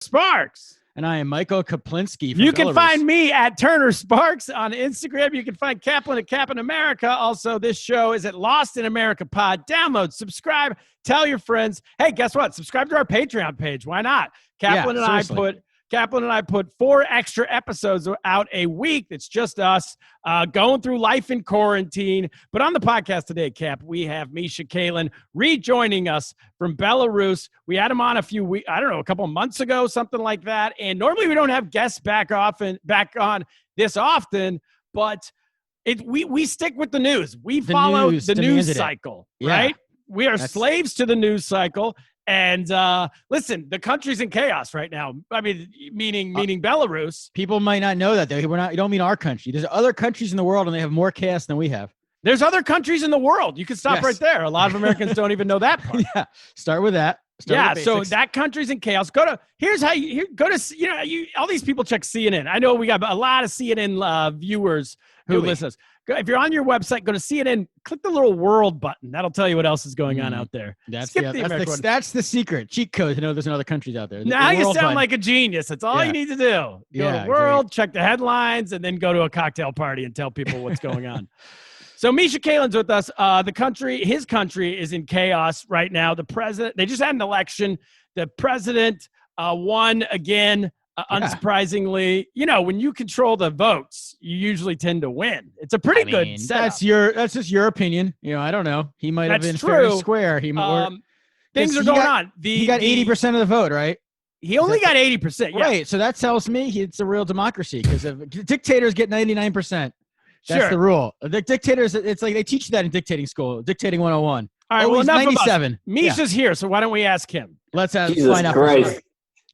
Sparks. And I am Michael Kaplinski from You can Belarus. find me at Turner Sparks on Instagram. You can find Kaplan at Kaplan America. Also, this show is at Lost in America Pod. Download, subscribe, tell your friends. Hey, guess what? Subscribe to our Patreon page. Why not? Kaplan and I put 4 extra episodes out a week. It's just us going through life in quarantine. But on the podcast today, Cap, we have Misha Kalhin rejoining us from Belarus. We had him on a couple of months ago, something like that. And normally we don't have guests back on this often, but we stick with the news. We follow the news cycle, right? We are slaves to the news cycle. And listen, the country's in chaos right now. I mean, meaning Belarus. People might not know that, though. You don't mean our country. There's other countries in the world, and they have more chaos than we have. There's other countries in the world. You can stop right there. A lot of Americans don't even know that part. Yeah, start with that. So that country's in chaos. All these people check CNN. I know we got a lot of CNN viewers who listen. If you're on your website, go to CNN, click the little world button. That'll tell you what else is going on out there. That's the secret. Cheat code to know there's other countries out there. Now you sound like a genius. That's all you need to do. Go to world, check the headlines, and then go to a cocktail party and tell people what's going on. So Misha Kalhin's with us. His country is in chaos right now. The president, they just had an election. The president won again. Unsurprisingly, when you control the votes, you usually tend to win. It's a pretty good setup. That's just your opinion. I don't know. He might have been fairly square. Things are going on. He got 80% of the vote, right? He only got 80%. Yeah. Right. So that tells me it's a real democracy because if dictators get 99%. That's the rule. The dictators, it's like they teach you that in dictating school, dictating 101. All right, well, enough 97. Of us. Misha's here, so why don't we ask him? Let's find out. Christ.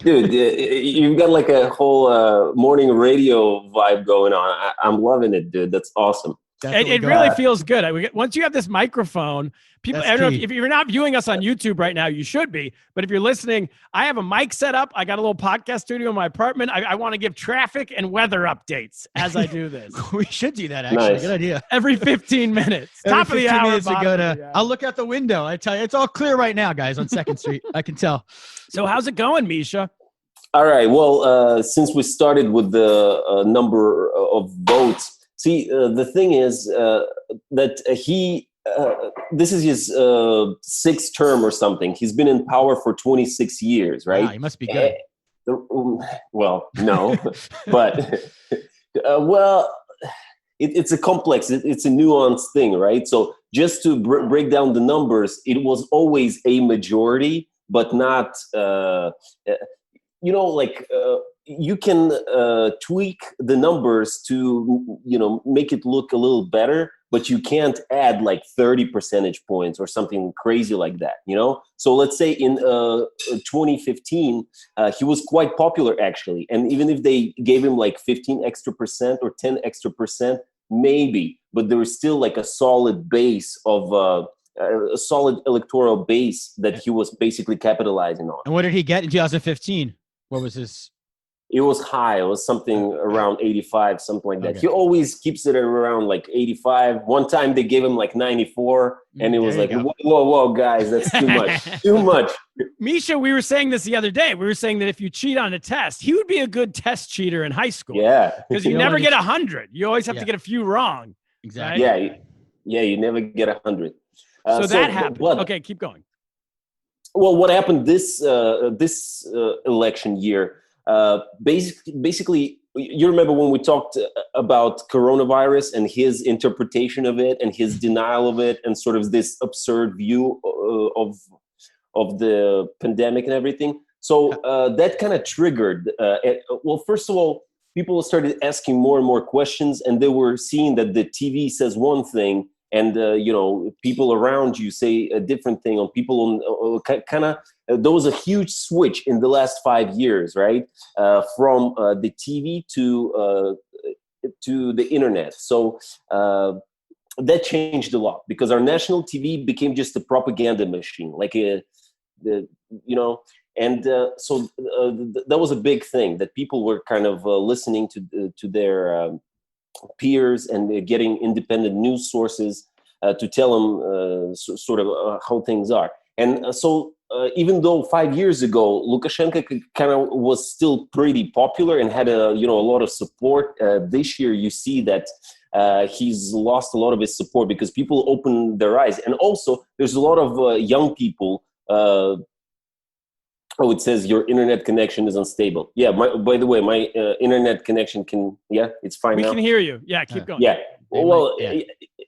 Dude, you've got like a whole morning radio vibe going on. I'm loving it, dude. That's awesome. It really feels good. Once you have this microphone, people. I don't know if you're not viewing us on YouTube right now, you should be. But if you're listening, I have a mic set up. I got a little podcast studio in my apartment. I want to give traffic and weather updates as I do this. We should do that, actually. Nice. Good idea. Every 15 minutes. Top of the hour. Minutes to go to. I'll look out the window. I tell you, it's all clear right now, guys, on 2nd Street. I can tell. So how's it going, Misha? All right. Well, since we started with the number of votes, see, the thing is that this is his 6th term or something. He's been in power for 26 years, right? He must be good. Well, no, but it's a complex, it's a nuanced thing, right? So just to break down the numbers, it was always a majority, but not, you can tweak the numbers to, make it look a little better, but you can't add like 30 percentage points or something crazy like that, So let's say in 2015, he was quite popular actually. And even if they gave him like 15 extra percent or 10 extra percent, maybe, but there was still like a solid base of a solid electoral base that he was basically capitalizing on. And what did he get in 2015? What was his? It was high. It was something around 85, something like that. Okay. He always keeps it around like 85. One time they gave him like 94, and it was like, whoa, guys, that's too much. Too much. Misha, we were saying this the other day. We were saying that if you cheat on a test, he would be a good test cheater in high school. Yeah. Because you never get 100. You always have to get a few wrong. Exactly. Right? Yeah, you never get 100. So that happened. Okay, keep going. Well, what happened this election year? Basically, you remember when we talked about coronavirus and his interpretation of it and his denial of it and sort of this absurd view of the pandemic and everything. So that kind of triggered. First of all, people started asking more and more questions, and they were seeing that the TV says one thing, and people around you say a different thing. On people on kind of. There was a huge switch in the last 5 years, right? From the TV to the internet. So that changed a lot because our national TV became just a propaganda machine, that was a big thing that people were kind of listening to their peers and getting independent news sources to tell them sort of how things are. And so even though 5 years ago Lukashenko kind of was still pretty popular and had a lot of support, this year you see that he's lost a lot of his support because people open their eyes, and also there's a lot of young people. It says your internet connection is unstable. Yeah, by the way, my internet connection it's fine now. We can hear you. Yeah, keep going. Yeah. Well,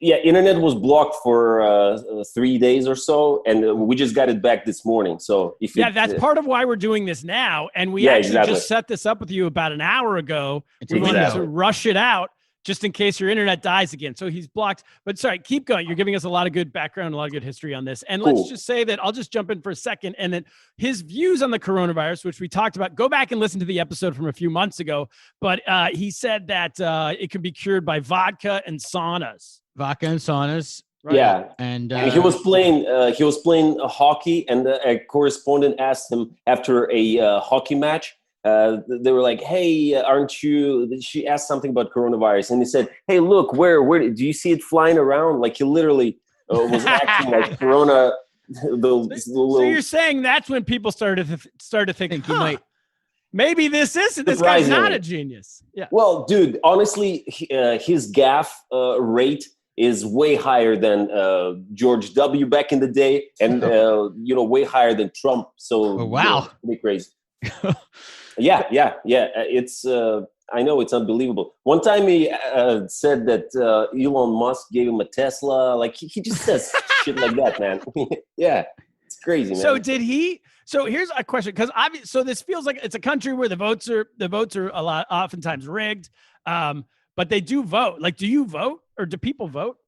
internet was blocked for 3 days or so, and we just got it back this morning. So that's part of why we're doing this now. And we just set this up with you about an hour ago. We wanted to rush it out just in case your internet dies again. So he's blocked. But sorry, keep going. You're giving us a lot of good background, a lot of good history on this. And let's just say that I'll just jump in for a second. And then his views on the coronavirus, which we talked about, go back and listen to the episode from a few months ago. But he said that it can be cured by vodka and saunas. Right? Yeah, and he was playing hockey, and a correspondent asked him after a hockey match. They were like, "Hey, aren't you?" She asked something about coronavirus, and he said, "Hey, look, where do you see it flying around?" Like he literally was acting like corona. So you're saying that's when people started to think he might. Maybe this guy's not a genius. Yeah. Well, dude, honestly, his gaffe rate is way higher than George W. back in the day, and way higher than Trump. So wow, pretty crazy. Yeah. It's I know it's unbelievable. One time he said that Elon Musk gave him a Tesla. Like he just says shit like that, man. Yeah, it's crazy, man. So did he? So here's a question, because so this feels like it's a country where the votes are oftentimes rigged, but they do vote. Like, do you vote or do people vote?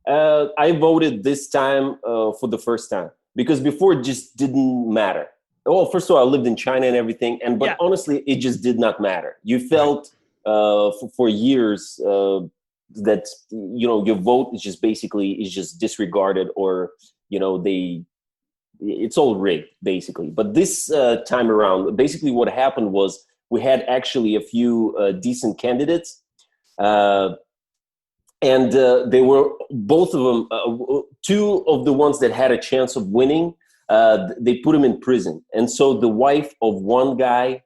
I voted this time for the first time because before it just didn't matter. Well, first of all, I lived in China and everything, but honestly, it just did not matter. You felt for years that your vote is just disregarded, or it's all rigged basically. But this time around, basically what happened was we had actually a few decent candidates, and they were both of them. Two of the ones that had a chance of winning. They put him in prison. And so the wife of one guy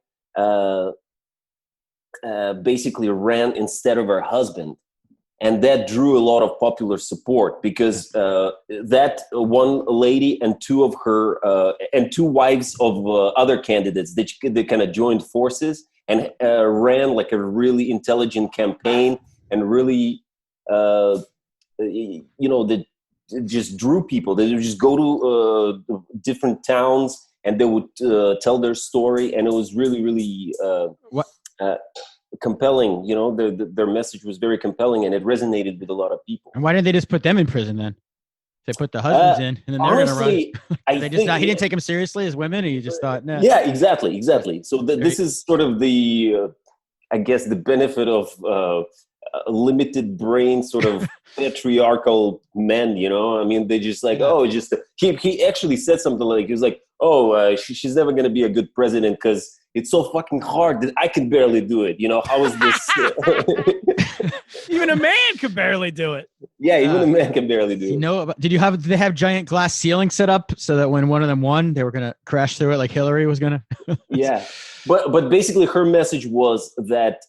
basically ran instead of her husband. And that drew a lot of popular support because that one lady and two of her and two wives of other candidates, they kind of joined forces and ran like a really intelligent campaign and really, just drew people. They would just go to different towns and they would tell their story, and it was really, really compelling. Their message was very compelling, and it resonated with a lot of people. And why didn't they just put them in prison then? They put the husbands in, and then they're going to run. He didn't take them seriously as women, and he just thought, no. Yeah, exactly. So this is sort of the, I guess, the benefit of a limited brain sort of patriarchal men, I mean, they just like, he actually said something like, he was like, she's never going to be a good president because it's so fucking hard that I can barely do it. How is this? Even a man could barely do it. Yeah, even a man can barely do it. Did they have giant glass ceiling set up so that when one of them won, they were going to crash through it like Hillary was going to? Yeah. But basically her message was that,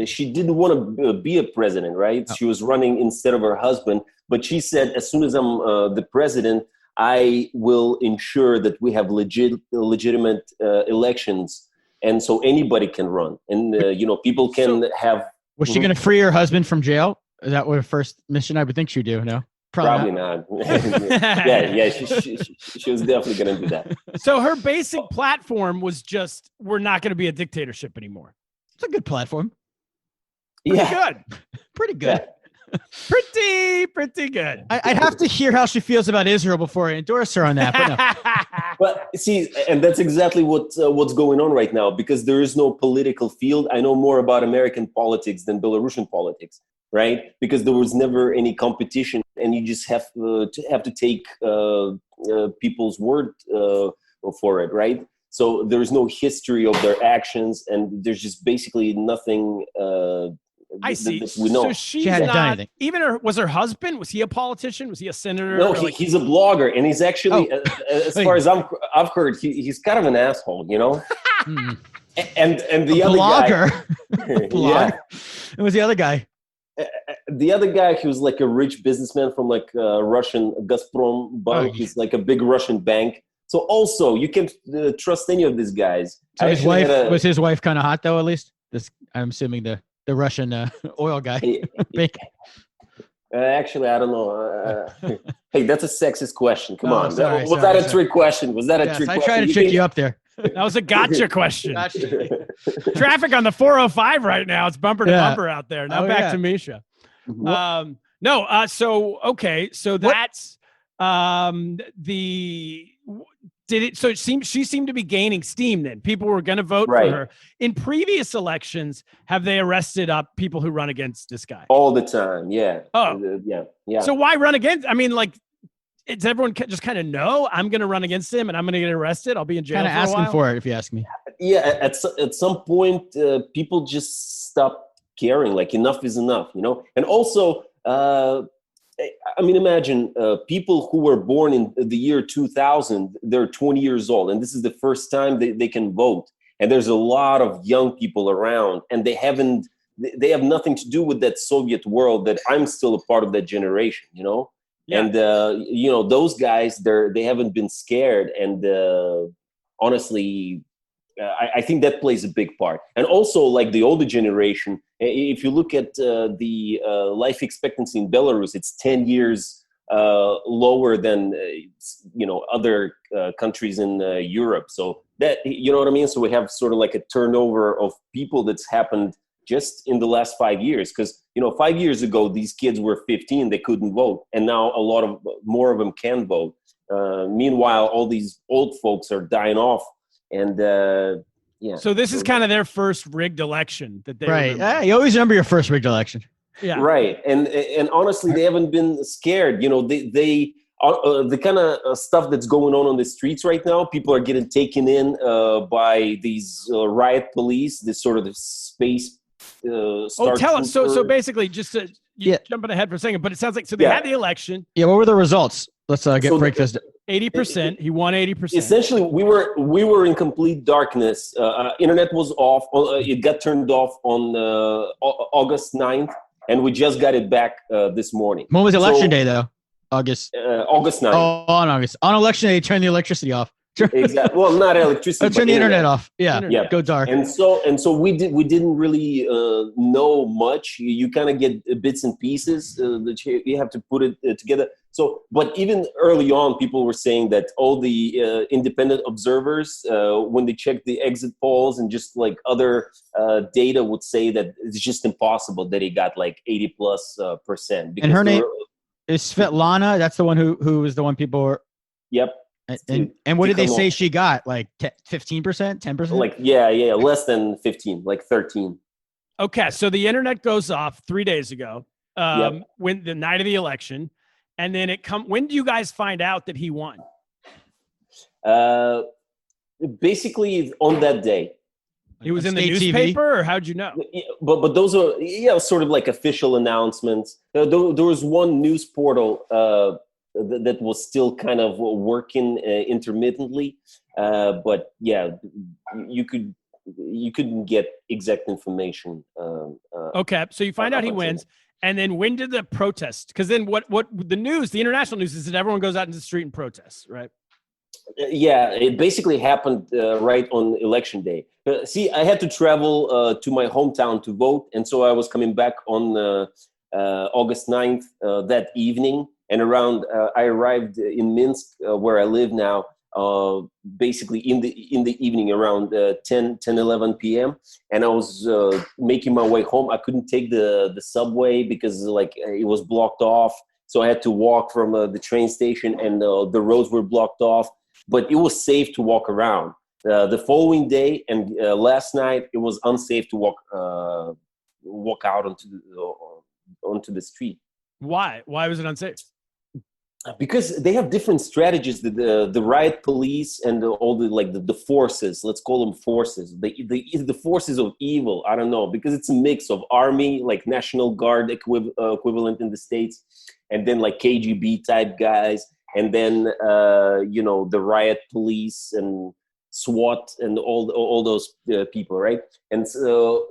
she didn't want to be a president, right? Oh. She was running instead of her husband. But she said, as soon as I'm the president, I will ensure that we have legitimate elections. And so anybody can run. And, people can have... Was she going to free her husband from jail? Is that what her first mission? I would think she'd do, no? Probably not. Yeah, she was definitely going to do that. So her basic platform was just, we're not going to be a dictatorship anymore. It's a good platform. Pretty good. Pretty good. I'd have to hear how she feels about Israel before I endorse her on that. But no. Well, see, and that's exactly what's going on right now, because there is no political field. I know more about American politics than Belarusian politics, right? Because there was never any competition, and you just have to take people's word for it, right? So there's no history of their actions, and there's just basically nothing I see. that we know. So she's hadn't done not anything. even was her husband? Was he a politician? Was he a senator? No, Or he's a blogger, and he's actually, as far as I've heard, he's kind of an asshole, you know. And the other blogger. guy, Blog. And was the other guy? The other guy, he was like a rich businessman from like Russian Gazprom bank. He's like a big Russian bank. So also, you can trust any of these guys. So his wife was his wife kind of hot though, at least. This I'm assuming the Russian oil guy. Actually, I don't know. Hey, that's a sexist question. Come on. Sorry, was that a trick question? Was that a trick question? I tried to trick you up there. That was a gotcha question. Traffic on the 405 right now. It's bumper to bumper out there. Now back to Misha. So that's she seemed to be gaining steam then. People were going to vote for her. In previous elections, have they arrested people who run against this guy? All the time, yeah. Oh. Yeah. So why run against? I mean, like, does everyone just kind of know I'm going to run against him and I'm going to get arrested? I'll be in jail. Kind of asking for it, if you ask me. Yeah, at some point, people just stop caring. Like, enough is enough, you know. And also, I mean, imagine people who were born in the year 2000. They're 20 years old, and this is the first time they can vote. And there's a lot of young people around, and they have nothing to do with that Soviet world that I'm still a part of that generation, you know. Yeah. And those guys, they haven't been scared, and honestly, I think that plays a big part. And also, like the older generation, if you look at the life expectancy in Belarus, it's 10 years lower than other countries in Europe. So that, you know what I mean. So we have sort of like a turnover of people that's happened just in the last 5 years, because 5 years ago these kids were 15, they couldn't vote, and now a lot of more of them can vote. Meanwhile, all these old folks are dying off, and So this is kind of their first rigged election that they right. You always remember your first rigged election. Yeah, right. And honestly, they haven't been scared. The kind of stuff that's going on the streets right now, people are getting taken in by these riot police, this sort of space. Tell us. So basically, just to jumping ahead for a second, but it sounds like they had the election. Yeah, what were the results? Let's break this. 80%. He won 80%. Essentially, we were in complete darkness. Internet was off. It got turned off on August 9th, and we just got it back this morning. When was election day, though? August 9th. Oh, on August. On election day, turn the electricity off. Exactly. Well, not electricity. Turn the internet off. Yeah. Go dark. And so we didn't really know much. You kind of get bits and pieces that you have to put it together. So, but even early on, people were saying that all the independent observers, when they checked the exit polls and just like other data, would say that it's just impossible that he got like 80+%. And her name is Svetlana. That's the one who was the one people were. Yep. And what did they say she got? Like 15%, 10%? Like, yeah, less than 15, like 13. Okay, so the internet goes off 3 days ago, when the night of the election, and then when do you guys find out that he won? Basically on that day. He was in the newspaper, or how'd you know? But those are sort of like official announcements. There was one news portal that was still kind of working intermittently, but yeah, you couldn't get exact information. Okay, so you find out he wins, and then when did the protest? Because then what the news, the international news, is that everyone goes out into the street and protests, right? Yeah, it basically happened right on election day. See, I had to travel to my hometown to vote, and so I was coming back on August 9th that evening. And I arrived in Minsk, where I live now, basically in the evening around 11 p.m. And I was making my way home. I couldn't take the subway because like it was blocked off. So I had to walk from the train station, and the roads were blocked off. But it was safe to walk around. The following day and last night, it was unsafe to walk out onto the street. Why? Why was it unsafe? because they have different strategies. The riot police and all the forces. Let's call them forces. The forces of evil. I don't know, because it's a mix of army, like National Guard equivalent in the States, and then like KGB type guys, and then the riot police and SWAT and all those people, right? And so,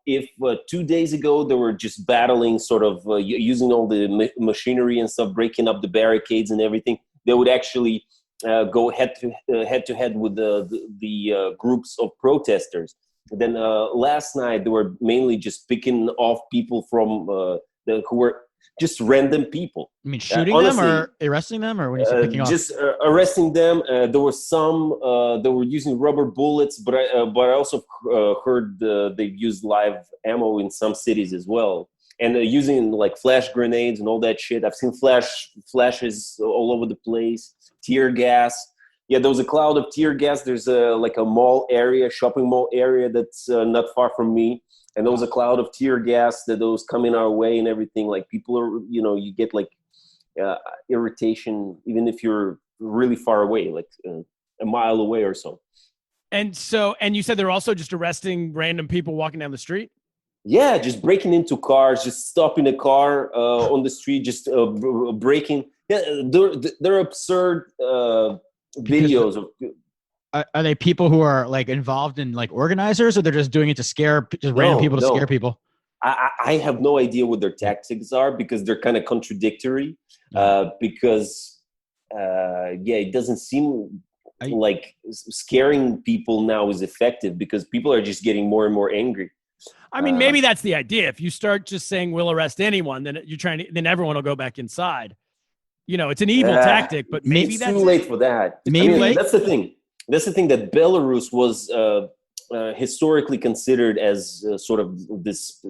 if 2 days ago they were just battling, sort of using all the machinery and stuff, breaking up the barricades and everything, they would actually go head to head with the groups of protesters. And then last night they were mainly just picking off people from who were just random people. I mean, shooting them or arresting them, or when you say picking off? Just arresting them. There were some that were using rubber bullets, but I also heard they've used live ammo in some cities as well, and using like flash grenades and all that shit. I've seen flashes all over the place, tear gas. Yeah, there was a cloud of tear gas. There's a shopping mall area that's not far from me. And there was a cloud of tear gas that was coming our way and everything. Like people are, you get like irritation, even if you're really far away, like a mile away or so. And you said they're also just arresting random people walking down the street? Yeah, just breaking into cars, just stopping a car on the street, just breaking. Yeah, they're absurd videos of. Are they people who are like involved in like organizers, or they're just doing it to scare random people to scare people? I have no idea what their tactics are, because they're kind of contradictory. Because it doesn't seem like scaring people now is effective, because people are just getting more and more angry. I mean, maybe that's the idea. If you start just saying we'll arrest anyone, then then everyone will go back inside. It's an evil tactic, but maybe it's that's too late for that. That's the thing. That's the thing, that Belarus was historically considered as sort of this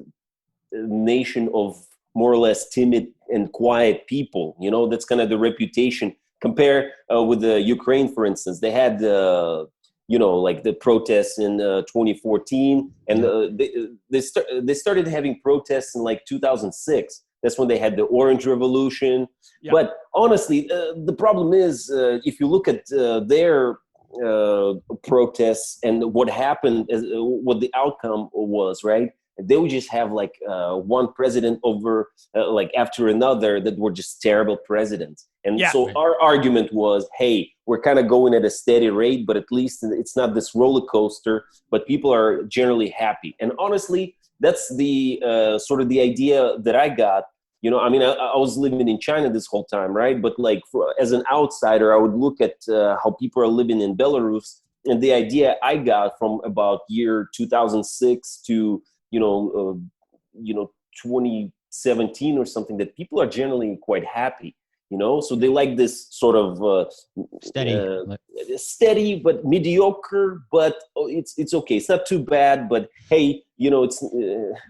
nation of more or less timid and quiet people. That's kind of the reputation. Compare with the Ukraine, for instance. They had, like the protests in 2014, and they started having protests in like 2006. That's when they had the Orange Revolution. Yeah. But honestly, the problem is, if you look at their protests and what happened, what the outcome was, right? They would just have like one president over like after another that were just terrible presidents. And so our argument was, hey, we're kind of going at a steady rate, but at least it's not this roller coaster, but people are generally happy. And honestly, that's the sort of the idea that I got. I was living in China this whole time, right? But like as an outsider, I would look at how people are living in Belarus, and the idea I got from about year 2006 to 2017 or something, that people are generally quite happy. So they like this sort of steady but mediocre, but it's okay. It's not too bad, but hey, it's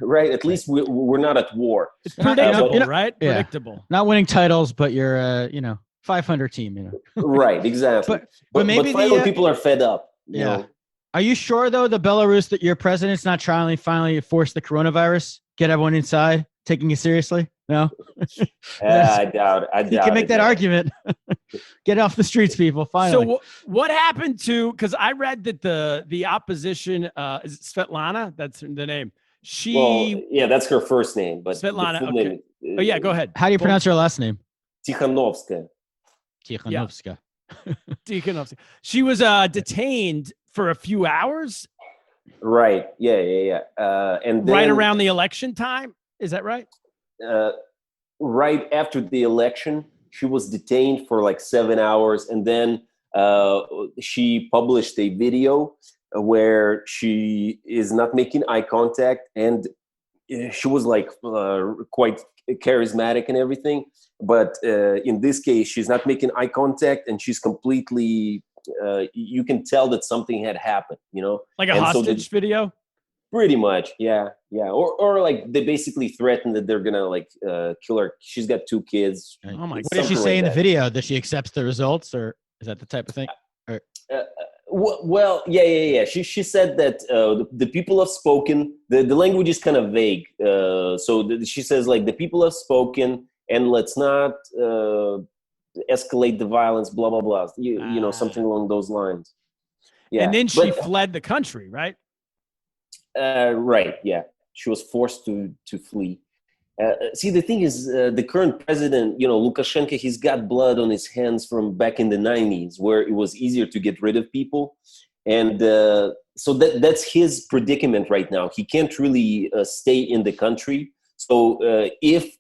right. At least we're not at war. It's predictable, right? Yeah. Predictable. Not winning titles, but you're 500 team. Right, exactly. But maybe finally people are fed up. You know? Are you sure though, the Belarus, that your president's not trying to finally force the coronavirus, get everyone inside, taking it seriously? No. I doubt it. You can make that argument. Get off the streets, people. Finally. So what happened to? Because I read that the opposition is it Svetlana. That's the name. That's her first name, but Svetlana. Okay. Name, go ahead. How do you pronounce her last name? Tikhanovskaya. Tikhanovskaya. Tikhanovskaya. She was detained for a few hours. Right. Yeah. And then, right around the election time. Is that right? Right after the election, she was detained for like 7 hours, and then she published a video where she is not making eye contact, and she was like quite charismatic and everything, but in this case she's not making eye contact, and she's completely you can tell that something had happened, like a hostage video. Pretty much, yeah. Or like they basically threatened that they're gonna like kill her. She's got 2 kids. Oh my! What did she say in the video? That she accepts the results, or is that the type of thing? Well, yeah. She said that the people have spoken. The language is kind of vague. She says like the people have spoken, and let's not escalate the violence, blah blah blah. You know, something along those lines. Yeah, and then she fled the country, right? Right. Yeah, she was forced to flee. See, the thing is, the current president, you know, Lukashenko, he's got blood on his hands from back in the 90s, where it was easier to get rid of people. And so that's his predicament right now. He can't really stay in the country. So if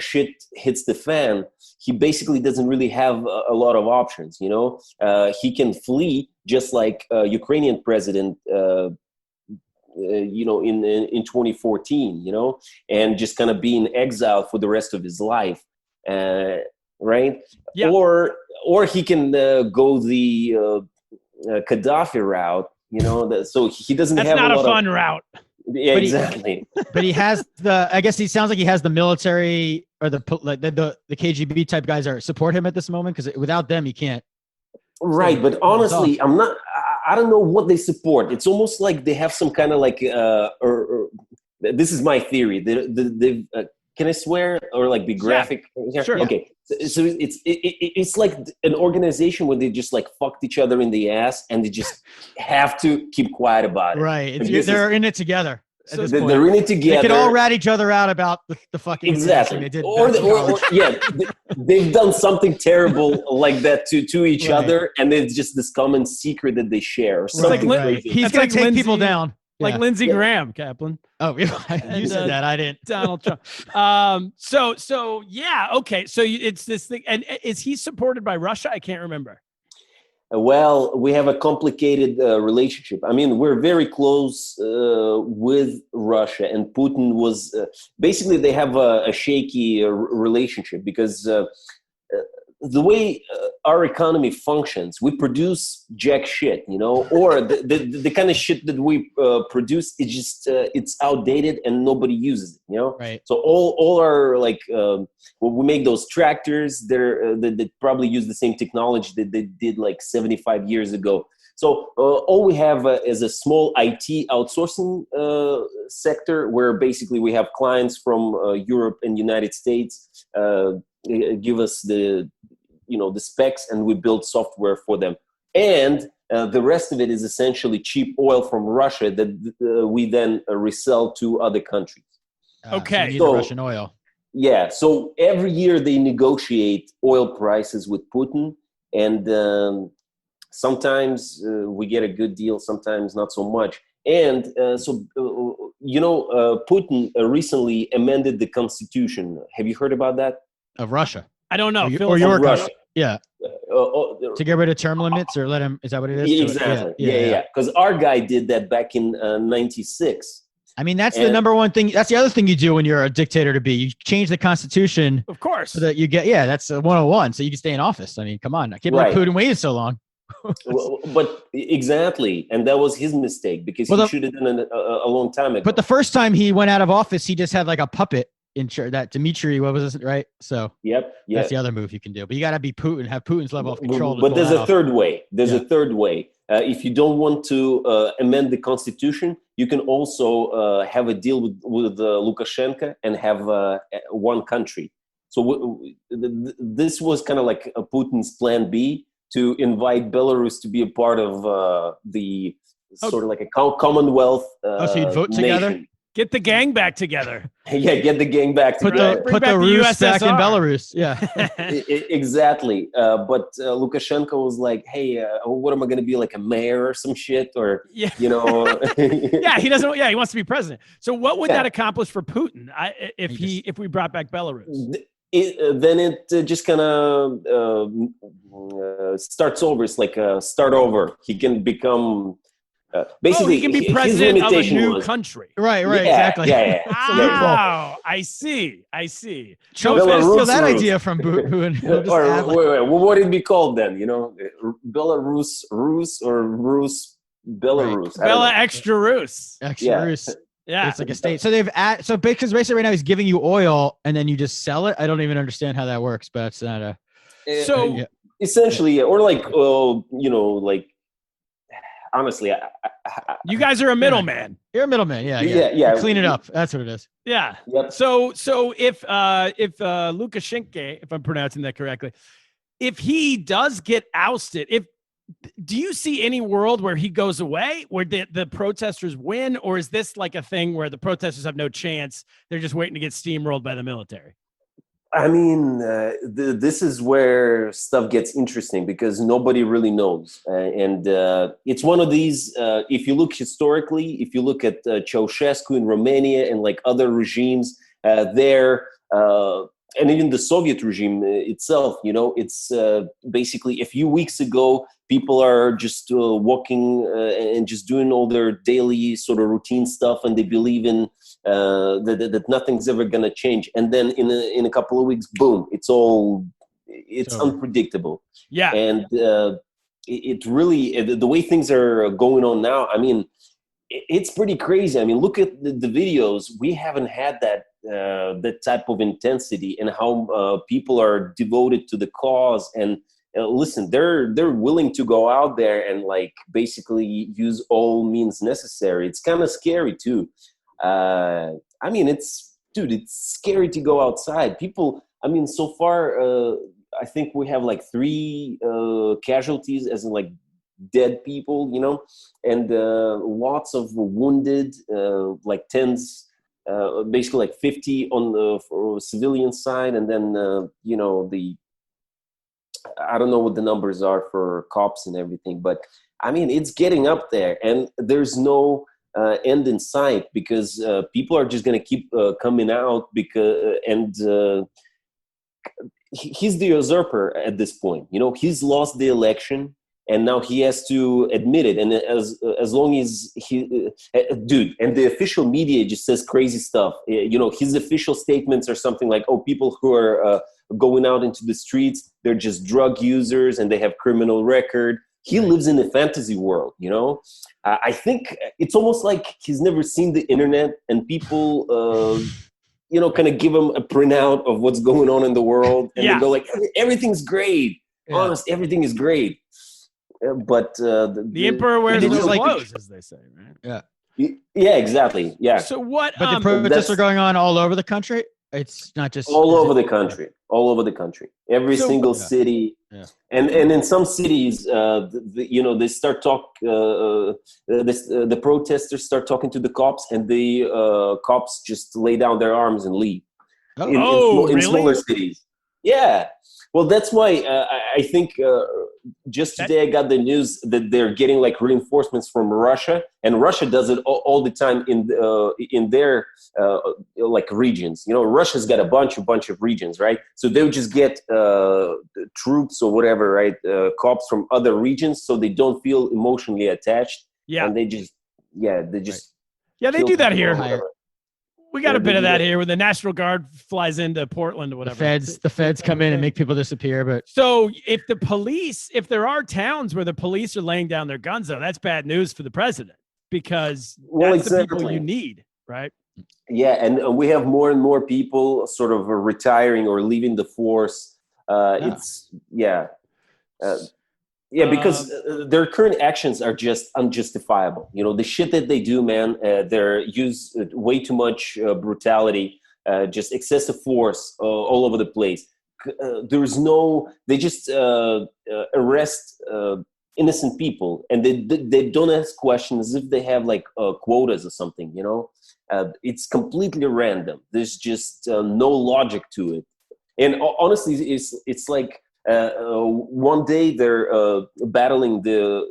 shit hits the fan, he basically doesn't really have a lot of options, you know. He can flee, just like Ukrainian president you know, in 2014, you know, and just kind of be in exile for the rest of his life, right? Yeah. Or he can go the Gaddafi route, you know. So he doesn't That's have not a a lot fun of, route. yeah, exactly. But he has the. I guess he sounds like he has the military or the KGB type guys that support him at this moment, because without them he can't. Right, but honestly, I don't know what they support. It's almost like they have some kind of like, or this is my theory. They can I swear or like be graphic? Yeah. Sure. Okay. So it's like an organization where they just like fucked each other in the ass, and they just have to keep quiet about it. Right. They're in it together. So they're in it together. They could all rat each other out about the fucking exactly. They did or yeah, they've done something terrible like that to each other, and it's just this common secret that they share. Or something crazy. He's going to take people down. Like Lindsey Graham, Kaplan. Oh, yeah. You said that. I didn't. Donald Trump. So yeah. Okay. So it's this thing. And is he supported by Russia? I can't remember. Well, we have a complicated relationship. I mean, we're very close with Russia, and Putin was basically they have a shaky relationship because the way our economy functions, we produce jack shit, you know, or the kind of shit that we produce is just it's outdated and nobody uses it, you know. Right. So all our like we make those tractors, they probably use the same technology that they did like 75 years ago. So all we have is a small IT outsourcing sector where basically we have clients from Europe and United States give us the specs, and we build software for them. And the rest of it is essentially cheap oil from Russia that we then resell to other countries. Okay. So you need the Russian oil. Yeah. So every year they negotiate oil prices with Putin, and sometimes we get a good deal, sometimes not so much. And Putin recently amended the constitution. Have you heard about that? Of Russia. I don't know. Or your Russia. country. Yeah. To get rid of term limits or let him, is that what it is? Exactly. Yeah. Because our guy did that back in 96. I mean, that's the number one thing. That's the other thing you do when you're a dictator to be. You change the constitution. Of course. So that you get, that's 101. So you can stay in office. I mean, come on. I can't believe Putin waited so long. But exactly. And that was his mistake because he should have done it a long time ago. But the first time he went out of office, he just had like a puppet in charge, that Dmitry, what was it, right? So that's the other move you can do. But you got to be Putin, have Putin's level of control. But there's a third way. A third way. If you don't want to amend the constitution, you can also have a deal with Lukashenko and have one country. So this was kind of like a Putin's plan B, to invite Belarus to be a part of the sort of like a Commonwealth so you'd vote together? nation. Get the gang back together. Yeah, get the gang back together. Put the Rus back in Belarus. Yeah. Exactly. But Lukashenko was like, hey, what am I going to be, like a mayor or some shit? Or, you know. Yeah, he doesn't. Yeah, he wants to be president. So what would that accomplish for Putin if we brought back Belarus? Then it just kind of starts over. It's like start over. He can become... basically, he can be president of a new country. Right, exactly. Yeah. Wow, I see. Steal that idea from Putin. What would it be called then? You know, Belarus, Rus, or Rus, Belarus. Right. Bella extra Rus. Rus. Yeah, it's like a state. So because basically right now he's giving you oil and then you just sell it. I don't even understand how that works, but it's not a. Essentially, or like like. Honestly, you guys are a middleman. You're a middleman. Yeah. You clean it up. That's what it is. Yeah. Yep. So if Lukashenko, if I'm pronouncing that correctly, if he does get ousted, do you see any world where he goes away, where the protesters win, or is this like a thing where the protesters have no chance? They're just waiting to get steamrolled by the military? I mean, this is where stuff gets interesting because nobody really knows. And it's one of these, if you look historically, if you look at Ceausescu in Romania and like other regimes there, and even the Soviet regime itself, you know, it's basically a few weeks ago, people are just walking and just doing all their daily sort of routine stuff, and they believe in that nothing's ever going to change. And then in a couple of weeks, boom, it's unpredictable. Yeah. And it really, the way things are going on now, I mean, it's pretty crazy. I mean, look at the videos. We haven't had that type of intensity, and how people are devoted to the cause. And listen, they're willing to go out there and like basically use all means necessary. It's kind of scary too. I mean, it's scary to go outside. People, I mean, so far, I think we have like 3 casualties, as in like dead people, you know, and lots of wounded, like tens, basically like 50 on the civilian side, and then you know, I don't know what the numbers are for cops and everything, but I mean, it's getting up there, and there's no end in sight, because people are just going to keep coming out, because he's the usurper at this point. You know, he's lost the election, and now he has to admit it. And as long as dude, and the official media just says crazy stuff. You know, his official statements are something like, "Oh, people who are going out into the streets, they're just drug users and they have criminal record." He lives in a fantasy world, you know. I think it's almost like he's never seen the internet, and people, you know, kind of give him a printout of what's going on in the world, and they go like, "Everything's great. Yeah. Honest, everything is great." But the emperor wears no clothes, as they say, right? Yeah. Yeah, exactly. Yeah. So what? But the protests are going on all over the country. It's not just all over the country. All over the country. Every single city. Yeah. And in some cities, you know, they start the protesters start talking to the cops, and the cops just lay down their arms and leave. In smaller cities. Yeah. Well, that's why I think just today I got the news that they're getting like reinforcements from Russia, and Russia does it all the time in their like regions. You know, Russia's got a bunch of regions, right? So they'll just get troops or whatever, right? Cops from other regions, so they don't feel emotionally attached. Yeah, and they just they do that here. We got a bit of that here when the National Guard flies into Portland or whatever. The feds come in and make people disappear. But so if there are towns where the police are laying down their guns, though, that's bad news for the president, because that's the people you need, right? Yeah, and we have more and more people sort of retiring or leaving the force. Because their current actions are just unjustifiable. You know, the shit that they do, man, they're use way too much brutality, just excessive force all over the place. They just arrest innocent people, and they don't ask questions as if they have like quotas or something, you know. It's completely random. There's just no logic to it. And honestly, it's like, one day they're battling the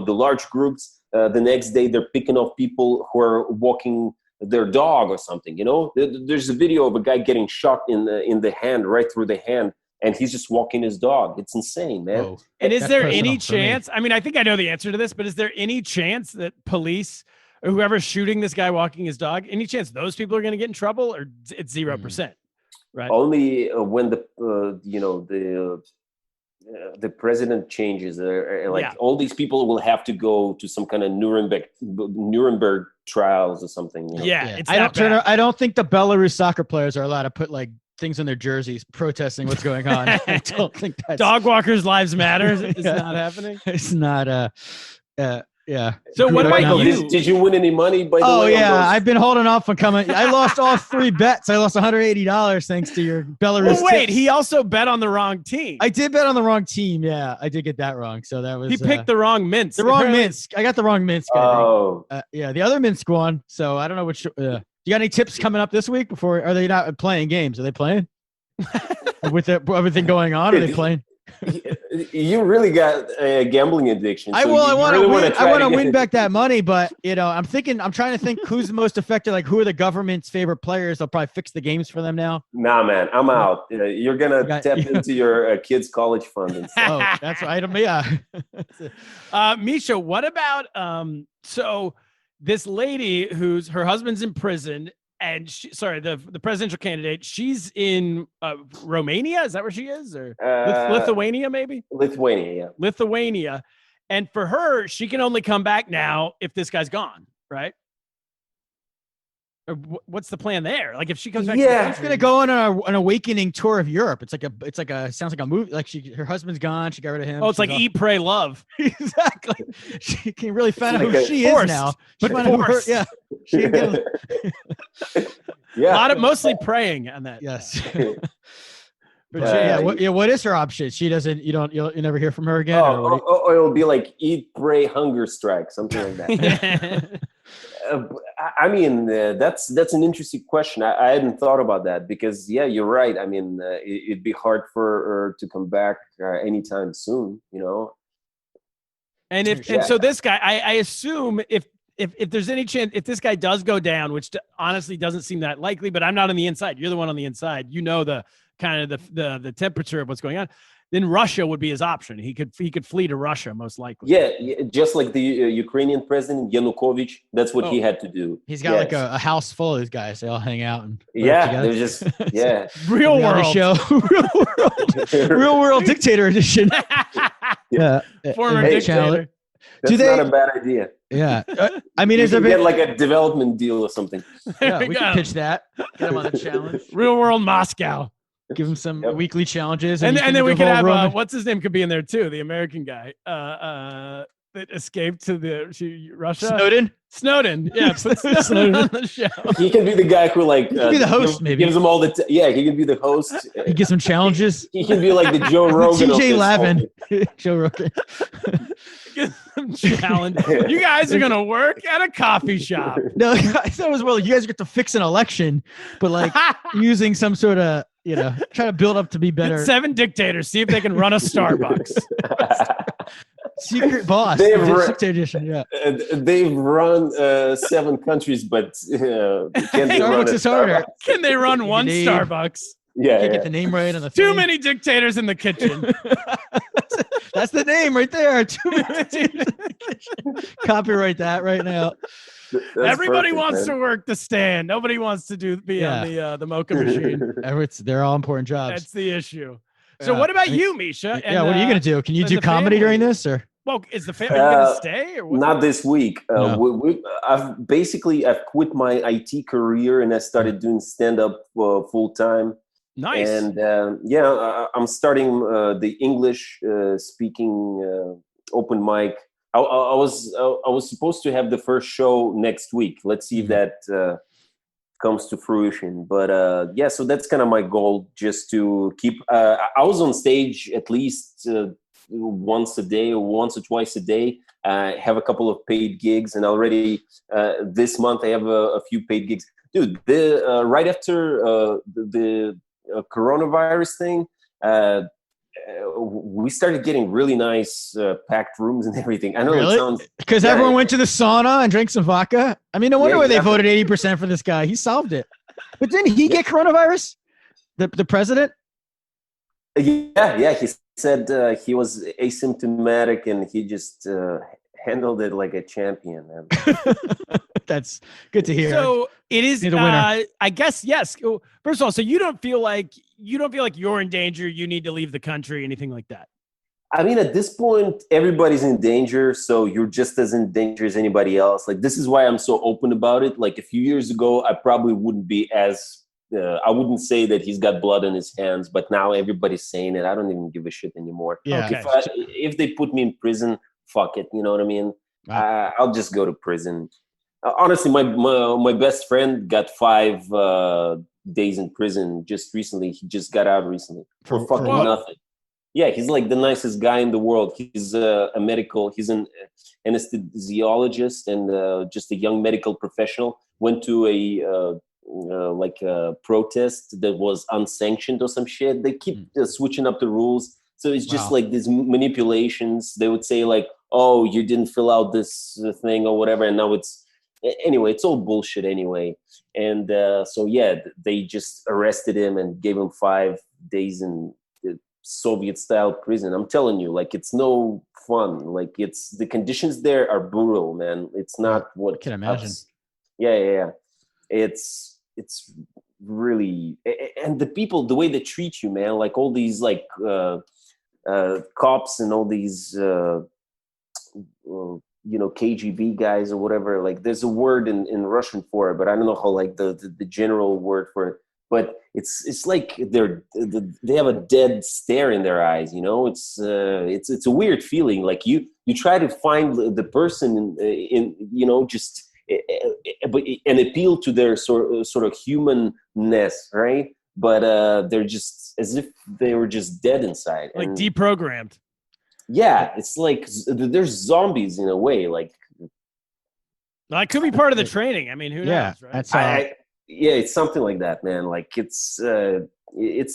large groups. The next day they're picking off people who are walking their dog or something. You know, there's a video of a guy getting shot in the hand, right through the hand, and he's just walking his dog. It's insane, man. Whoa. And is there any chance? I mean, I think I know the answer to this, but is there any chance that police or whoever's shooting this guy walking his dog, any chance those people are going to get in trouble, or it's 0%? Right. Only when the president changes, all these people will have to go to some kind of Nuremberg trials or something. You know? Yeah. I don't think the Belarus soccer players are allowed to put like things on their jerseys protesting what's going on. I don't think that's dog walkers' lives matter. It's not happening. It's not. Yeah. So what about Michael, you? did you win any money by the way? Oh on yeah, those? I've been holding off on coming. I lost all 3 bets. I lost $180 thanks to your Belarus. Well, wait, tips. he also bet on the wrong team. I did bet on the wrong team. Yeah, I did get that wrong. So that was He picked the wrong Minsk. the wrong Apparently- Minsk. I got the wrong Minsk. I Oh, think. Yeah, the other Minsk won. So I don't know which. You got any tips coming up this week? Before are they not playing games? Are they playing? With everything going on, are they playing? you really got a gambling addiction. I so will. I you want to really win. wanna try I want to get win it. back that money, but I'm trying to think who's the most effective. Like, who are the government's favorite players? They'll probably fix the games for them now. Nah, man, I'm out. You're gonna tap into your kids' college fund and stuff. Oh, that's right. Yeah. Misha, what about so this lady who's her husband's in prison and the presidential candidate, she's in Romania, is that where she is, or Lithuania maybe? Lithuania, and for her she can only come back now if this guy's gone, right? Or what's the plan there? Like if she comes back, She's gonna go on an awakening tour of Europe. It's like sounds like a movie. Like her husband's gone, she got rid of him. Oh, it's like Eat, Pray, Love. Exactly. She can really find out like who she is now. But she can get Yeah. Mostly praying on that. yes. But what is her option? She doesn't. You'll never hear from her again. It'll be like Eat, Pray, Hunger Strike, something like that. I mean, that's an interesting question. I hadn't thought about that because, yeah, you're right. I mean, it'd be hard for her to come back anytime soon, And so this guy, I assume if there's any chance, if this guy does go down, which honestly doesn't seem that likely, but I'm not on the inside. You're the one on the inside. The kind of the temperature of what's going on. Then Russia would be his option. He could flee to Russia most likely. Yeah, just like the Ukrainian president Yanukovych. That's what he had to do. He's got like a house full of these guys. They all hang out and they're just real world show, real world dictator edition. Former dictator. That's not a bad idea. Yeah, I mean, you can get like a development deal or something. Yeah, we can pitch that. Get him on the challenge. Real world Moscow. Give him some weekly challenges, and then we could have what's his name could be in there too, the American guy that escaped to Russia. Snowden, yeah, put Snowden on the show. He can be the guy who he can be the host, maybe gives him all the he can be the host. He gives some challenges. He can be like the Joe Rogan. TJ Lavin, Joe Rogan. Challenge. You guys are gonna work at a coffee shop. No, I thought it was you guys get to fix an election, but like using some sort of try to build up to be better. Get 7 dictators. See if they can run a Starbucks. Secret boss. They've run 7 countries, but can they run Starbucks is harder. Can they run one Starbucks? Yeah, can't get the name right on the Too many dictators in the kitchen. That's the name right there. Too many dictators in the kitchen. Copyright that right now. Everybody wants to work the stand. Nobody wants to be on the mocha machine. They're all important jobs. That's the issue. So what about you, Misha? And, what are you going to do? Can you do comedy during this? Or is the family going to stay? Or what? Not this week. No. I've quit my IT career and I started doing stand-up full time. Nice. And I'm starting the English speaking open mic. I was supposed to have the first show next week. Let's see if that comes to fruition. But so that's kind of my goal, just to keep. I was on stage at least once a day or once or twice a day. I have a couple of paid gigs, and already this month I have a few paid gigs. Dude, right after the coronavirus thing, we started getting really nice packed rooms and everything. I know it sounds because everyone went to the sauna and drank some vodka. I mean, no wonder why they voted 80% for this guy. He solved it. But didn't he get coronavirus? The president? Yeah. He said he was asymptomatic and he just handled it like a champion, man. That's good to hear. So it is. I guess yes. First of all, so you don't feel like you're in danger. You need to leave the country, anything like that. I mean, at this point, everybody's in danger, so you're just as in danger as anybody else. Like, this is why I'm so open about it. Like, a few years ago, I probably wouldn't be as. I wouldn't say that he's got blood on his hands, but now everybody's saying it. I don't even give a shit anymore. Yeah. Okay. If they put me in prison, fuck it. You know what I mean? I'll just go to prison. Honestly, my best friend got 5 days in prison just recently. He just got out recently for fucking what? nothing. Yeah, he's like the nicest guy in the world. He's he's an anesthesiologist and just a young medical professional. Went to a protest that was unsanctioned or some shit. They keep switching up the rules. So it's just like these manipulations. They would say like, oh, you didn't fill out this thing or whatever. And now anyway, it's all bullshit anyway. And so, yeah, they just arrested him and gave him 5 days in Soviet-style prison. I'm telling you, like, it's no fun. Like, the conditions there are brutal, man. It's not what I can imagine. Yeah. It's really, and the people, the way they treat you, man, like all these like cops and all these KGB guys or whatever. Like, there's a word in Russian for it, but I don't know how like the general word for it. But it's like they have a dead stare in their eyes. It's a weird feeling. Like you try to find the person in just. And appeal to their sort of humanness, right? But they're just as if they were just dead inside, like deprogrammed. Yeah, it's like there's zombies in a way. Like, that could be part of the training. I mean, who knows? Right? That's yeah, it's something like that, man. Like it's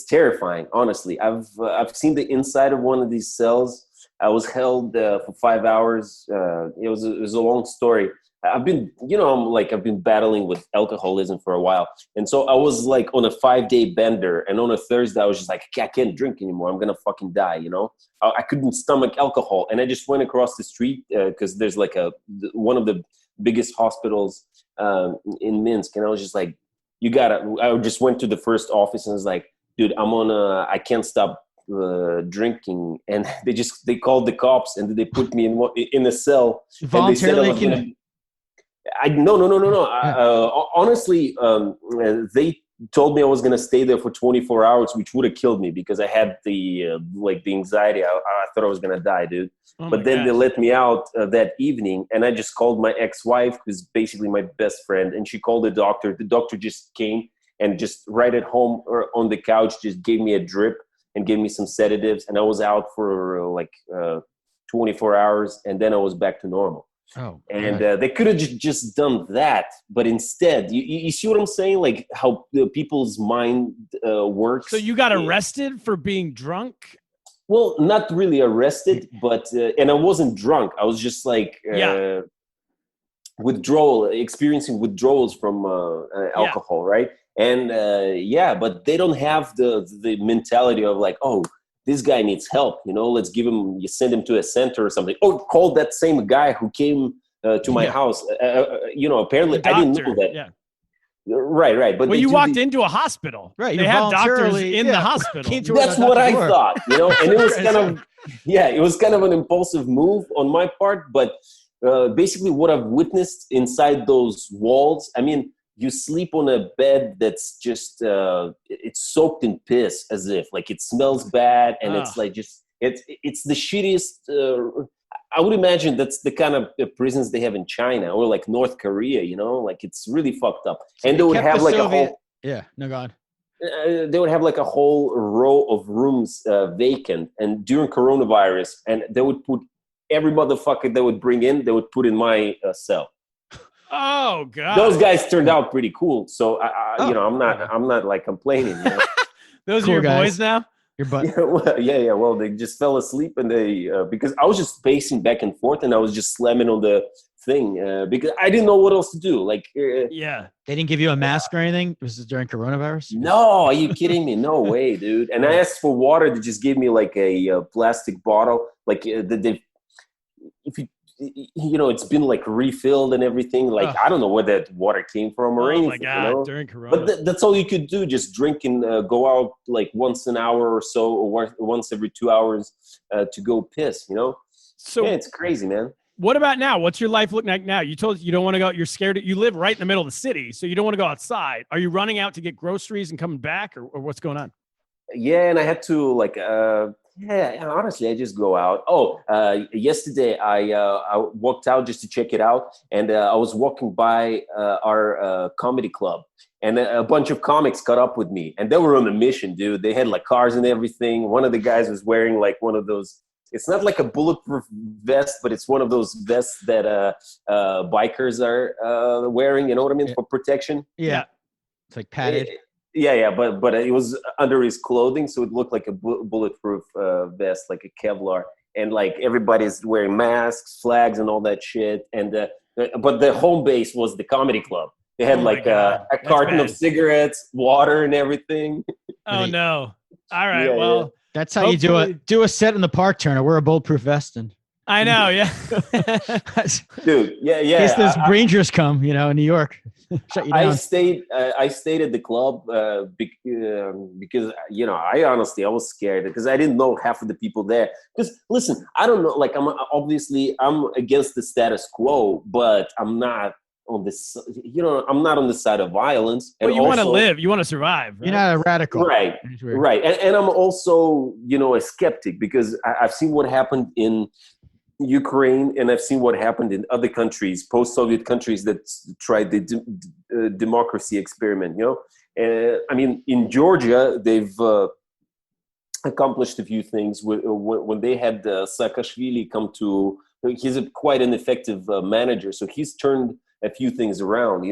terrifying. Honestly, I've seen the inside of one of these cells. I was held for 5 hours. It was a long story. I've been battling with alcoholism for a while. And so I was like on a 5-day bender. And on a Thursday, I was just like, I can't drink anymore. I'm going to fucking die, I couldn't stomach alcohol. And I just went across the street because there's like one of the biggest hospitals in Minsk. And I was just like, I just went to the first office and was like, dude, I can't stop drinking. And they called the cops and they put me in a cell. Voluntarily? No. Honestly, they told me I was gonna stay there for 24 hours, which would have killed me because I had the anxiety. I thought I was gonna die, dude. But then they let me out that evening, and I just called my ex-wife, who's basically my best friend, and she called the doctor. The doctor just came and just right at home or on the couch just gave me a drip and gave me some sedatives, and I was out for 24 hours, and then I was back to normal. Oh, and they could have just done that, but instead, you see what I'm saying? Like how people's mind works. So you got arrested for being drunk? Well, not really arrested, but and I wasn't drunk. I was just like experiencing withdrawals from alcohol, right? And but they don't have the mentality of like, oh, this guy needs help, let's send him to a center or something. Oh, call that same guy who came to my house. Apparently I didn't know that. Yeah. Right. But you walked into a hospital. Right. They have doctors in the hospital. That's what I thought, and it was kind of an impulsive move on my part. But basically what I've witnessed inside those walls, I mean, you sleep on a bed that's just it's soaked in piss, as if like it smells bad, and it's like just it's the shittiest. I would imagine that's the kind of prisons they have in China or like North Korea. Like it's really fucked up. So and they would have like a whole God. They would have like a whole row of rooms vacant, and during coronavirus, and they would put every motherfucker they would bring in, they would put in my cell. Oh God! Those guys turned out pretty cool, so I'm not like complaining. Those are your boys now. Your butt. Yeah. Well, they just fell asleep, and they because I was just pacing back and forth, and I was just slamming on the thing because I didn't know what else to do. Like, they didn't give you a mask or anything. This is during coronavirus. No, are you kidding me? No way, dude. And I asked for water. They just gave me like a plastic bottle. Like if you. It's been like refilled and everything. Like I don't know where that water came from or anything. Oh my God! During Corona, but that's all you could do. Just drink and go out like once an hour or so, or once every 2 hours to go piss. So it's crazy, man. What about now? What's your life looking like now? You told us you don't want to go. You're scared. You live right in the middle of the city, so you don't want to go outside. Are you running out to get groceries and coming back, or what's going on? Yeah, and I had to Yeah, and honestly, I just go out. Oh, yesterday I walked out just to check it out, and I was walking by our comedy club, and a bunch of comics caught up with me, and they were on a mission, dude. They had like cars and everything. One of the guys was wearing like one of those. It's not like a bulletproof vest, but it's one of those vests that bikers are wearing. You know what I mean, for protection. Yeah. It's like padded. Yeah, but it was under his clothing, so it looked like a bulletproof vest, like a Kevlar. And like everybody's wearing masks, flags, and all that shit. And but the home base was the comedy club. They had like a carton of cigarettes, water, and everything. Oh no! All right, Yeah, well, that's how you do a set in the park, Turner. Wear a bulletproof vest and. I know, yeah. Dude, yeah. In case those Rangers come, in New York, shut you down. I stayed at the club because I was scared because I didn't know half of the people there. Because listen, I don't know. Like I'm against the status quo, but I'm not on this. I'm not on the side of violence. But you want to live. You want to survive. Right? You're not a radical, right? Right. And I'm also a skeptic because I've seen what happened in Ukraine, and I've seen what happened in other countries, post-Soviet countries that tried the democracy experiment. I mean, in Georgia, they've accomplished a few things. When they had Saakashvili come to, he's quite an effective manager, so he's turned a few things around.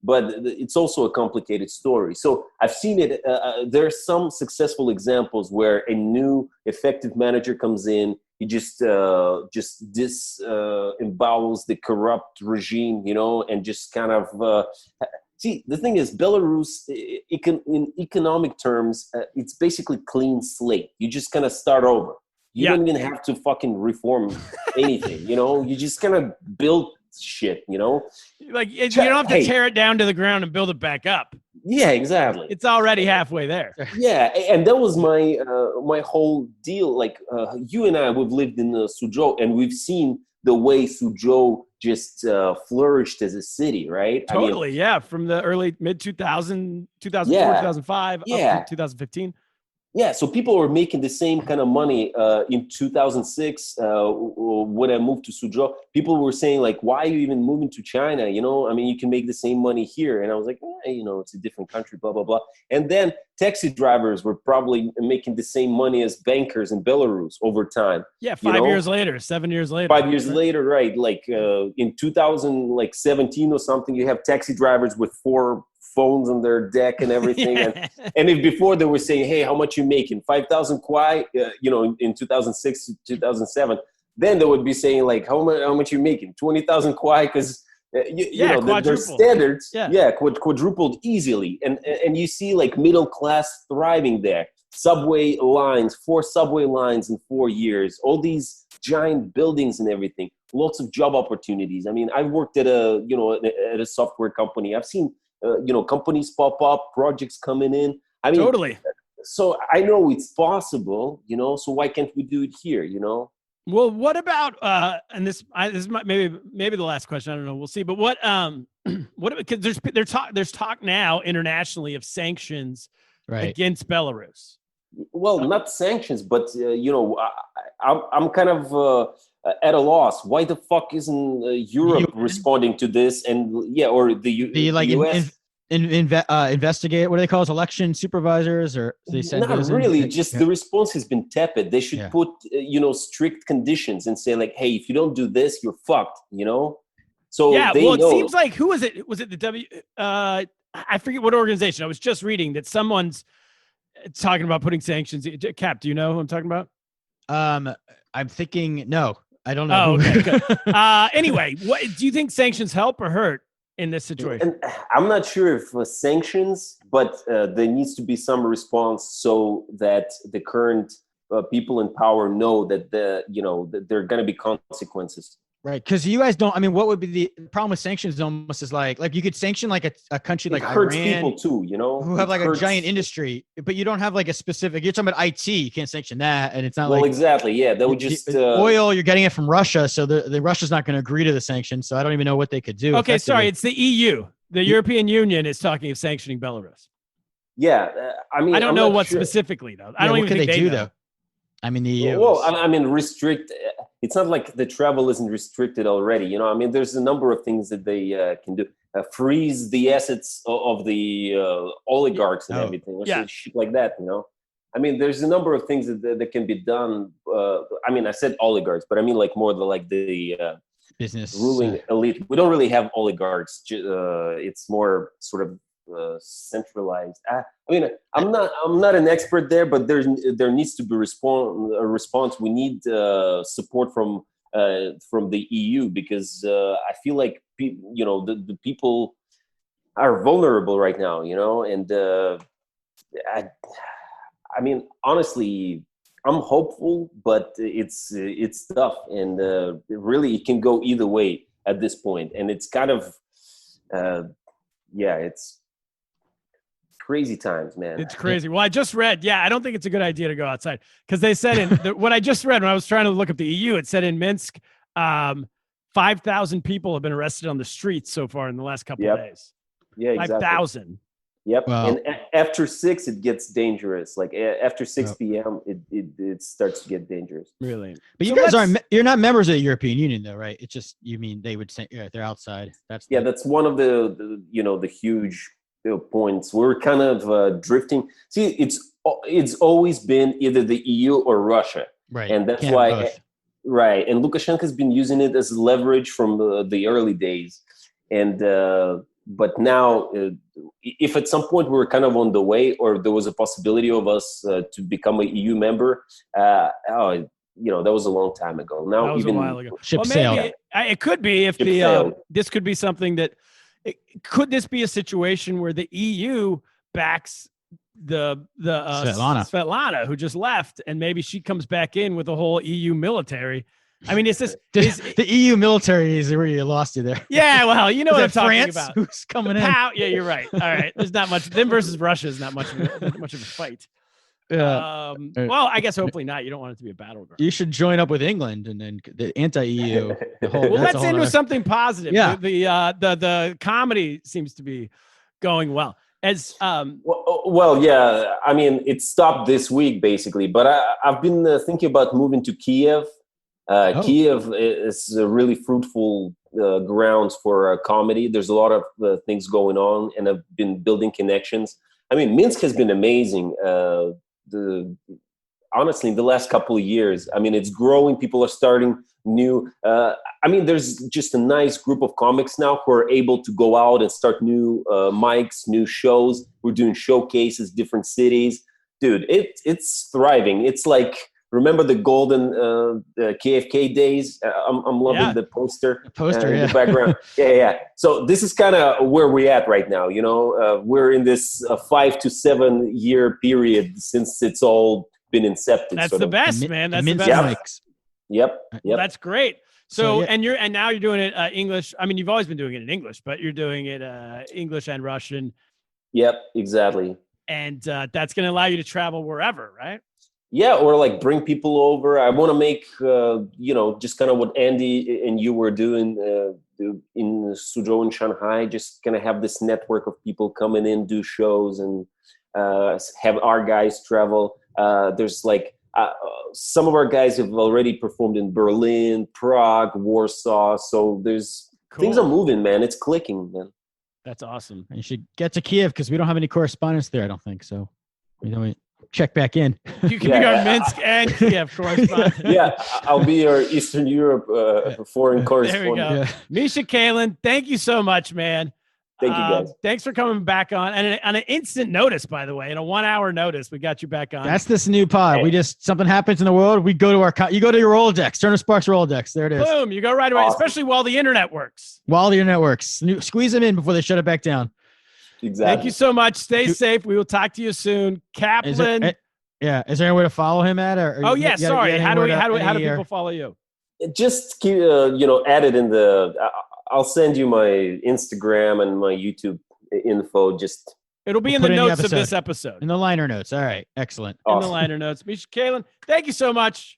But it's also a complicated story. So I've seen it. There are some successful examples where a new effective manager comes in. He just disembowels the corrupt regime, and just kind of see. The thing is, Belarus, in economic terms, it's basically clean slate. You just kind of start over. You don't even have to fucking reform anything. You just kind of build shit. Like you don't have to tear it down to the ground and build it back up. Yeah, exactly. It's already halfway there. Yeah, and that was my my whole deal. Like you and I, we've lived in Suzhou, and we've seen the way Suzhou just flourished as a city, right? Totally, from the early mid 2000, 2004, 2005, up to 2015. Yeah, so people were making the same kind of money in 2006 when I moved to Suzhou. People were saying, like, why are you even moving to China? I mean, you can make the same money here. And I was like, it's a different country, blah, blah, blah. And then taxi drivers were probably making the same money as bankers in Belarus over time. Yeah, 5 years later, 7 years later. 5 years later, right? Like in 2017 or something, you have taxi drivers with 4 phones on their deck and everything. And if before they were saying, hey, how much you making? 5,000 kwai, in 2006 to 2007, then they would be saying like, how much you making? 20,000 kwai, because their standards, quadrupled easily. And you see like middle class thriving there. Subway lines, 4 subway lines in 4 years, all these giant buildings and everything, lots of job opportunities. I mean, I worked at a software company. I've seen companies pop up, projects coming in. I mean, totally. So I know it's possible, so why can't we do it here, Well, what about, and this is maybe the last question. I don't know. We'll see. But what because there's talk now internationally of sanctions against Belarus. Well, not sanctions, but, I'm kind of at a loss. Why the fuck isn't Europe responding to this? And or the US? Investigate, what do they call it? Election supervisors, or they send not really. Just the response has been tepid. They should put strict conditions and say like, hey, if you don't do this, you're fucked. So it seems like, who was it? Was it the I forget what organization. I was just reading that someone's talking about putting sanctions. Cap, do you know who I'm talking about? I'm thinking no. I don't know. Oh, okay, good. Anyway, what do you think sanctions help or hurt in this situation? And I'm not sure if sanctions, but there needs to be some response so that the current people in power know that that there are going to be consequences. Right, because you guys don't. I mean, what would be the problem with sanctions? Almost is like you could sanction like a country like hurts Iran, people too, who have like a giant industry, but you don't have like a specific. You're talking about IT, you can't sanction that, and it's not like exactly, yeah. That would just oil. You're getting it from Russia, so the Russia's not going to agree to the sanctions. So I don't even know what they could do. Okay, sorry, it's the EU. The European Union is talking of sanctioning Belarus. Yeah, I mean, I don't know what specifically though. I don't even think they do though. I mean, the EU. Well, I mean, restrict. It's not like the travel isn't restricted already. You know, I mean, there's a number of things that they can do. Freeze the assets of the oligarchs and everything, or some shit like that. You know, I mean, there's a number of things that can be done. I mean, I said oligarchs, but I mean like more the business ruling elite. We don't really have oligarchs. It's more sort of centralized. I mean, I'm not an expert there, but there needs to be a response. We need support from the EU, because I feel like the people are vulnerable right now, and I mean, honestly, I'm hopeful, but it's tough, and really it can go either way at this point, and it's kind of it's crazy times, man. It's crazy. Well, I just read, I don't think it's a good idea to go outside, because they said what I just read when I was trying to look up the EU, it said in Minsk, 5,000 people have been arrested on the streets so far in the last couple of days. Yeah, exactly. 5,000. Yep. Wow. And after 6, it gets dangerous. Like after 6 p.m., it starts to get dangerous. Really? But you guys you're not members of the European Union, though, right? It's just, you mean they would say they're outside. That's one of the huge points. We're kind of drifting. See, it's always been either the EU or Russia, right? And that's why, right? And Lukashenko has been using it as leverage from the early days, and but now, if at some point we were kind of on the way, or there was a possibility of us to become a EU member, that was a long time ago. Now, that was a while ago. Ship sailed. It could be if this could be something that. Could this be a situation where the EU backs the Svetlana, who just left, and maybe she comes back in with the whole EU military? I mean, the EU military is where you lost you there. Yeah, well, you know what I'm talking France about. Who's coming in? Yeah, you're right. All right, there's not much. Them versus Russia is not much of a fight. Well, I guess hopefully not. You don't want it to be a battleground. You should join up with England and then the anti-EU. Well, let's end with something positive. Yeah. The comedy seems to be going well. As well, yeah. I mean, it stopped this week basically, but I've been thinking about moving to Kiev. Kiev is a really fruitful grounds for comedy. There's a lot of things going on, and I've been building connections. I mean, Minsk has been amazing. Honestly, in the last couple of years, I mean, it's growing. People are starting new. I mean, there's just a nice group of comics now who are able to go out and start new mics, new shows. We're doing showcases, different cities. Dude, it's thriving. It's like, remember the golden KFK days? I'm loving the poster. In the background. Yeah. So this is kind of where we're at right now. We're in this 5 to 7 year period since it's all been incepted. That's the best, man. That's the best. Mics. Yep. Well, that's great. So and now you're doing it English. I mean, you've always been doing it in English, but you're doing it English and Russian. Yep, exactly. And that's going to allow you to travel wherever, right? Yeah, or like bring people over. I want to make, just kind of what Andy and you were doing in Suzhou and Shanghai, just kind of have this network of people coming in, do shows, and have our guys travel. There's like some of our guys have already performed in Berlin, Prague, Warsaw. So there's things are moving, man. It's clicking, man. That's awesome. And you should get to Kiev because we don't have any correspondence there, I don't think. So, check back in. You can be our Minsk and Kiev correspondent. Yeah, I'll be your Eastern Europe foreign correspondent. There we go. Misha Kalhin, thank you so much, man. Thank you, guys. Thanks for coming back on. And on an instant notice, by the way, in a 1 hour notice, we got you back on. That's this new pod. We just, something happens in the world, we go to you go to your Rolodex, Turner Sparks Rolodex. There it is. Boom, you go right away, especially while the internet works. While the internet works. Squeeze them in before they shut it back down. Exactly. Thank you so much. Stay safe. We will talk to you soon. Kaplan. Is there any way to follow him at? Sorry. How do people follow you? Just keep, add it in the. I'll send you my Instagram and my YouTube info. It'll be in the notes of this episode. In the liner notes. All right. Excellent. Awesome. In the liner notes. Misha Kalhin, thank you so much.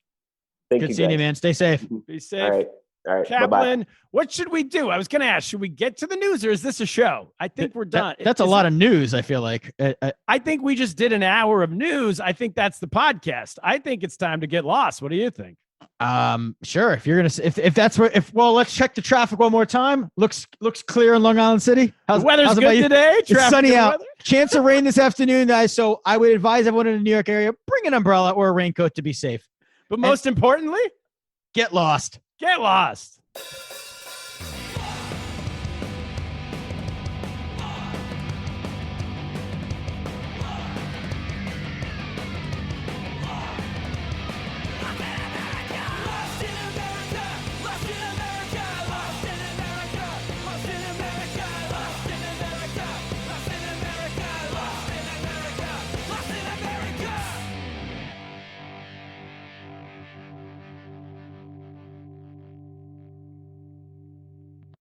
Thank you. Good seeing you, man. Stay safe. Be safe. All right. All right. Bye-bye. Kaplan, what should we do? I was going to ask, should we get to the news or is this a show? I think we're done. That's a lot of news, I feel like. I think we just did an hour of news. I think that's the podcast. I think it's time to get lost. What do you think? Sure. If you're going to, if that's where, well, let's check the traffic one more time. Looks clear in Long Island City. The weather's good today. It's sunny out. Chance of rain this afternoon, guys. So I would advise everyone in the New York area, bring an umbrella or a raincoat to be safe. But most importantly, get lost. Get lost.